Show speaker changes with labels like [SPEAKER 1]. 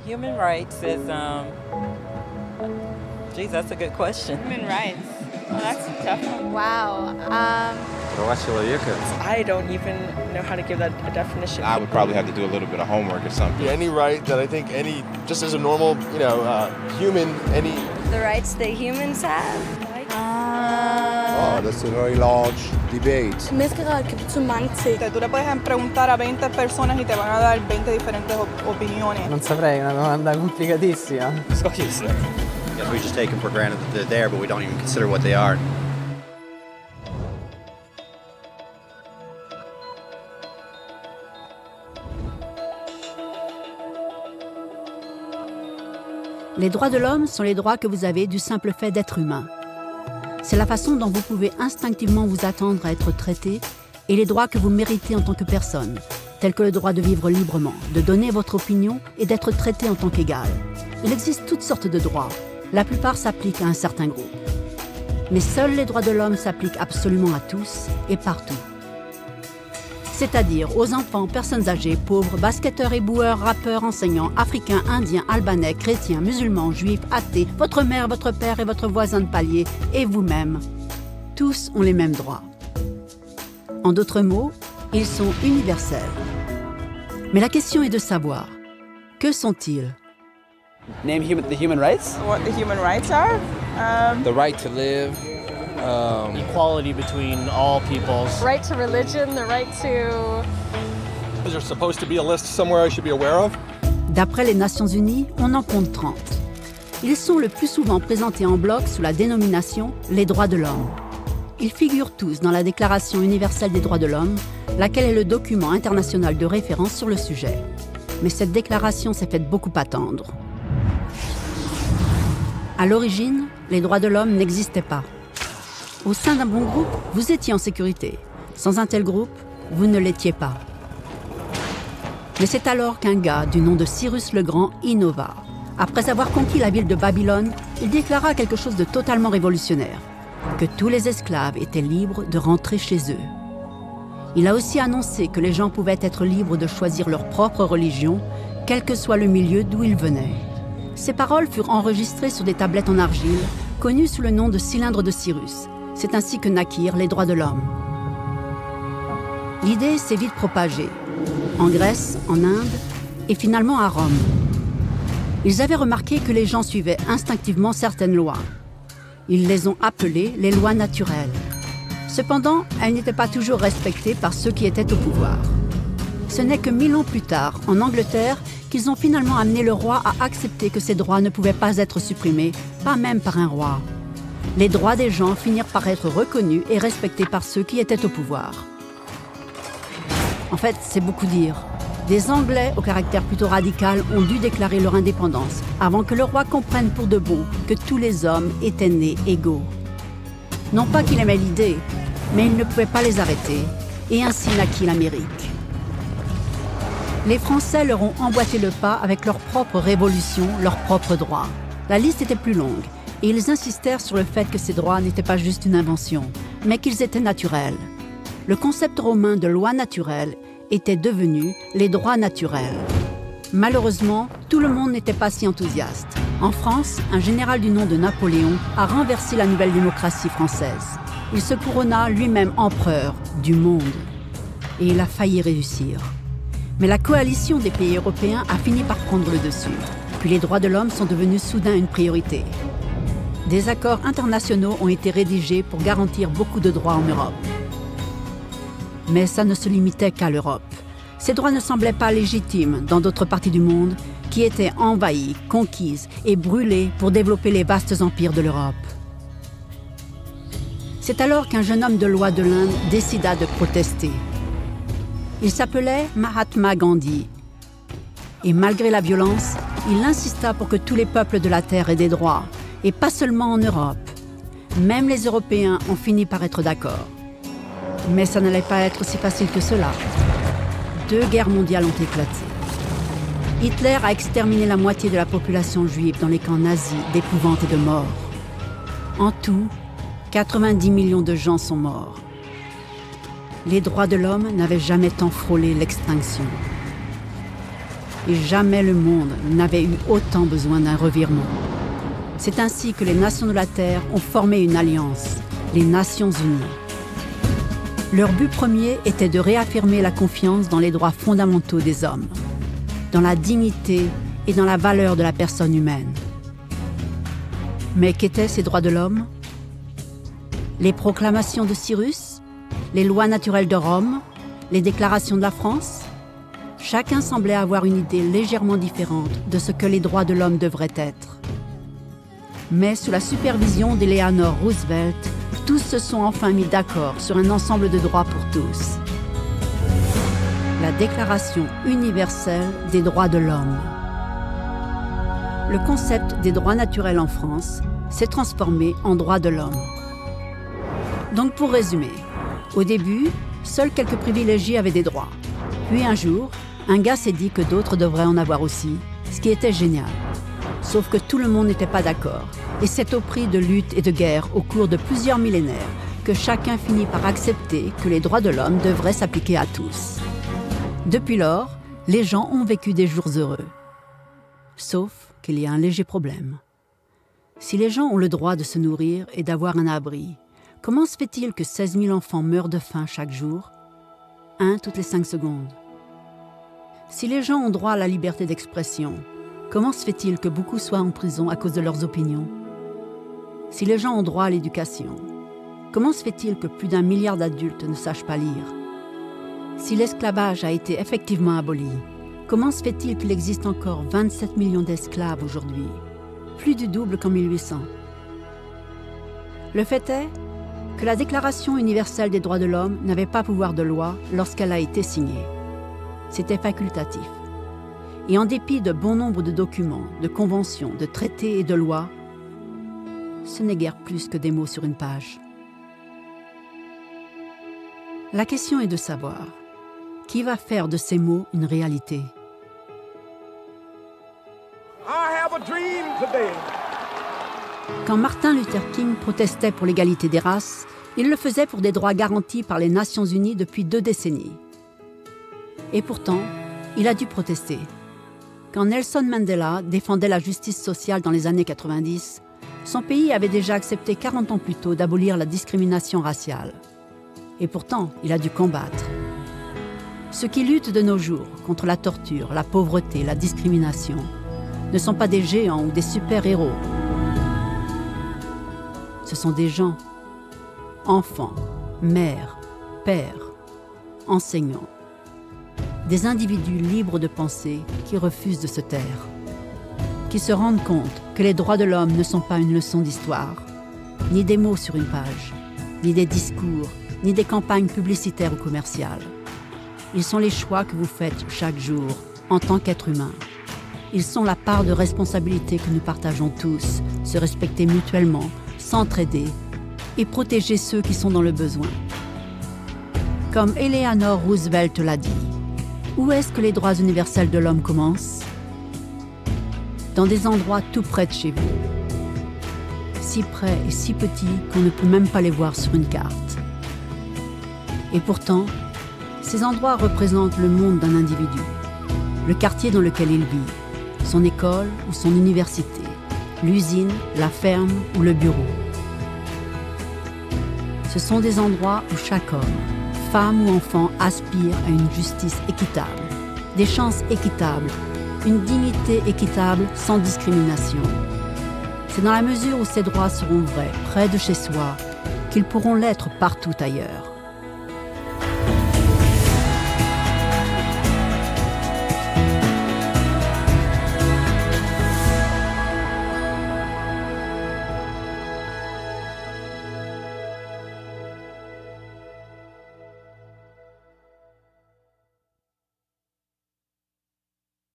[SPEAKER 1] Human rights is, geez, that's a good question.
[SPEAKER 2] Human rights. Well, that's a tough one.
[SPEAKER 3] Wow.
[SPEAKER 4] I don't even know how to give that a definition.
[SPEAKER 5] I would probably have to do a little bit of homework or something.
[SPEAKER 6] Yeah, any right that I think just as a normal, human, any...
[SPEAKER 3] The rights that humans have.
[SPEAKER 7] Oh, that's a very large debate.
[SPEAKER 3] Mezclar que mange ting.
[SPEAKER 2] Tú le puedes preguntar a 20 personas y te van a dar 20 diferentes opiniones.
[SPEAKER 8] Non saprei, una domanda complicatissima.
[SPEAKER 9] Guess we just take them for granted that they're there, but we don't even consider what they are.
[SPEAKER 10] Les droits de l'homme sont les droits que vous avez du simple fait d'être humain. C'est la façon dont vous pouvez instinctivement vous attendre à être traité et les droits que vous méritez en tant que personne, tels que le droit de vivre librement, de donner votre opinion et d'être traité en tant qu'égal. Il existe toutes sortes de droits. La plupart s'appliquent à un certain groupe. Mais seuls les droits de l'homme s'appliquent absolument à tous et partout. C'est-à-dire aux enfants, personnes âgées, pauvres, basketteurs et boueurs, rappeurs, enseignants, africains, indiens, albanais, chrétiens, musulmans, juifs, athées, votre mère, votre père et votre voisin de palier, et vous-même. Tous ont les mêmes droits. En d'autres mots, ils sont universels. Mais la question est de savoir, que sont-ils?
[SPEAKER 8] Name the human rights?
[SPEAKER 2] What the human rights are?
[SPEAKER 5] The right to live.
[SPEAKER 11] Equality between all peoples.
[SPEAKER 3] Right to religion, the right to...
[SPEAKER 6] Is there supposed to be a list somewhere I should be aware of?
[SPEAKER 10] D'après les Nations Unies, on en compte 30. Ils sont le plus souvent présentés en bloc sous la dénomination « les droits de l'homme ». Ils figurent tous dans la Déclaration universelle des droits de l'homme, laquelle est le document international de référence sur le sujet. Mais cette déclaration s'est faite beaucoup attendre. À l'origine, les droits de l'homme n'existaient pas. Au sein d'un bon groupe, vous étiez en sécurité. Sans un tel groupe, vous ne l'étiez pas. Mais c'est alors qu'un gars du nom de Cyrus le Grand innova. Après avoir conquis la ville de Babylone, il déclara quelque chose de totalement révolutionnaire, que tous les esclaves étaient libres de rentrer chez eux. Il a aussi annoncé que les gens pouvaient être libres de choisir leur propre religion, quel que soit le milieu d'où ils venaient. Ces paroles furent enregistrées sur des tablettes en argile, connues sous le nom de cylindres de Cyrus. C'est ainsi que naquirent les droits de l'homme. L'idée s'est vite propagée, en Grèce, en Inde et finalement à Rome. Ils avaient remarqué que les gens suivaient instinctivement certaines lois. Ils les ont appelées les lois naturelles. Cependant, elles n'étaient pas toujours respectées par ceux qui étaient au pouvoir. Ce n'est que 1000 ans plus tard, en Angleterre, qu'ils ont finalement amené le roi à accepter que ces droits ne pouvaient pas être supprimés, pas même par un roi. Les droits des gens finirent par être reconnus et respectés par ceux qui étaient au pouvoir. En fait, c'est beaucoup dire. Des Anglais au caractère plutôt radical ont dû déclarer leur indépendance avant que le roi comprenne pour de bon que tous les hommes étaient nés égaux. Non pas qu'il aimait l'idée, mais il ne pouvait pas les arrêter, et ainsi naquit l'Amérique. Les Français leur ont emboîté le pas avec leur propre révolution, leurs propres droits. La liste était plus longue, et ils insistèrent sur le fait que ces droits n'étaient pas juste une invention, mais qu'ils étaient naturels. Le concept romain de loi naturelle était devenu les droits naturels. Malheureusement, tout le monde n'était pas si enthousiaste. En France, un général du nom de Napoléon a renversé la nouvelle démocratie française. Il se couronna lui-même empereur du monde. Et il a failli réussir. Mais la coalition des pays européens a fini par prendre le dessus. Puis les droits de l'homme sont devenus soudain une priorité. Des accords internationaux ont été rédigés pour garantir beaucoup de droits en Europe. Mais ça ne se limitait qu'à l'Europe. Ces droits ne semblaient pas légitimes dans d'autres parties du monde qui étaient envahies, conquises et brûlées pour développer les vastes empires de l'Europe. C'est alors qu'un jeune homme de loi de l'Inde décida de protester. Il s'appelait Mahatma Gandhi. Et malgré la violence, il insista pour que tous les peuples de la Terre aient des droits, et pas seulement en Europe. Même les Européens ont fini par être d'accord. Mais ça n'allait pas être aussi facile que cela. 2 guerres mondiales ont éclaté. Hitler a exterminé la moitié de la population juive dans les camps nazis d'épouvante et de mort. En tout, 90 millions de gens sont morts. Les droits de l'homme n'avaient jamais tant frôlé l'extinction. Et jamais le monde n'avait eu autant besoin d'un revirement. C'est ainsi que les nations de la Terre ont formé une alliance, les Nations Unies. Leur but premier était de réaffirmer la confiance dans les droits fondamentaux des hommes, dans la dignité et dans la valeur de la personne humaine. Mais qu'étaient ces droits de l'homme? Les proclamations de Cyrus? Les lois naturelles de Rome? Les déclarations de la France? Chacun semblait avoir une idée légèrement différente de ce que les droits de l'homme devraient être. Mais sous la supervision d'Eleanor Roosevelt, tous se sont enfin mis d'accord sur un ensemble de droits pour tous. La Déclaration universelle des droits de l'homme. Le concept des droits naturels en France s'est transformé en droits de l'homme. Donc pour résumer, au début, seuls quelques privilégiés avaient des droits. Puis un jour, un gars s'est dit que d'autres devraient en avoir aussi, ce qui était génial. Sauf que tout le monde n'était pas d'accord. Et c'est au prix de luttes et de guerres au cours de plusieurs millénaires que chacun finit par accepter que les droits de l'homme devraient s'appliquer à tous. Depuis lors, les gens ont vécu des jours heureux. Sauf qu'il y a un léger problème. Si les gens ont le droit de se nourrir et d'avoir un abri, comment se fait-il que 16 000 enfants meurent de faim chaque jour? Un toutes les 5 secondes. Si les gens ont droit à la liberté d'expression, comment se fait-il que beaucoup soient en prison à cause de leurs opinions? Si les gens ont droit à l'éducation, comment se fait-il que plus d'1 milliard d'adultes ne sachent pas lire? Si l'esclavage a été effectivement aboli, comment se fait-il qu'il existe encore 27 millions d'esclaves aujourd'hui, plus du double qu'en 1800? Le fait est que la Déclaration universelle des droits de l'homme n'avait pas pouvoir de loi lorsqu'elle a été signée. C'était facultatif. Et en dépit de bon nombre de documents, de conventions, de traités et de lois, ce n'est guère plus que des mots sur une page. La question est de savoir, qui va faire de ces mots une réalité? Quand Martin Luther King protestait pour l'égalité des races, il le faisait pour des droits garantis par les Nations Unies depuis 2 décennies. Et pourtant, il a dû protester. Quand Nelson Mandela défendait la justice sociale dans les années 90, son pays avait déjà accepté 40 ans plus tôt d'abolir la discrimination raciale. Et pourtant, il a dû combattre. Ceux qui luttent de nos jours contre la torture, la pauvreté, la discrimination, ne sont pas des géants ou des super-héros. Ce sont des gens, enfants, mères, pères, enseignants. Des individus libres de penser qui refusent de se taire, qui se rendent compte que les droits de l'homme ne sont pas une leçon d'histoire, ni des mots sur une page, ni des discours, ni des campagnes publicitaires ou commerciales. Ils sont les choix que vous faites chaque jour en tant qu'être humain. Ils sont la part de responsabilité que nous partageons tous, se respecter mutuellement, s'entraider et protéger ceux qui sont dans le besoin. Comme Eleanor Roosevelt l'a dit, où est-ce que les droits universels de l'homme commencent? Dans des endroits tout près de chez vous. Si près et si petits qu'on ne peut même pas les voir sur une carte. Et pourtant, ces endroits représentent le monde d'un individu, le quartier dans lequel il vit, son école ou son université, l'usine, la ferme ou le bureau. Ce sont des endroits où chaque homme, femme ou enfant aspire à une justice équitable, des chances équitables, une dignité équitable sans discrimination. C'est dans la mesure où ces droits seront vrais, près de chez soi, qu'ils pourront l'être partout ailleurs.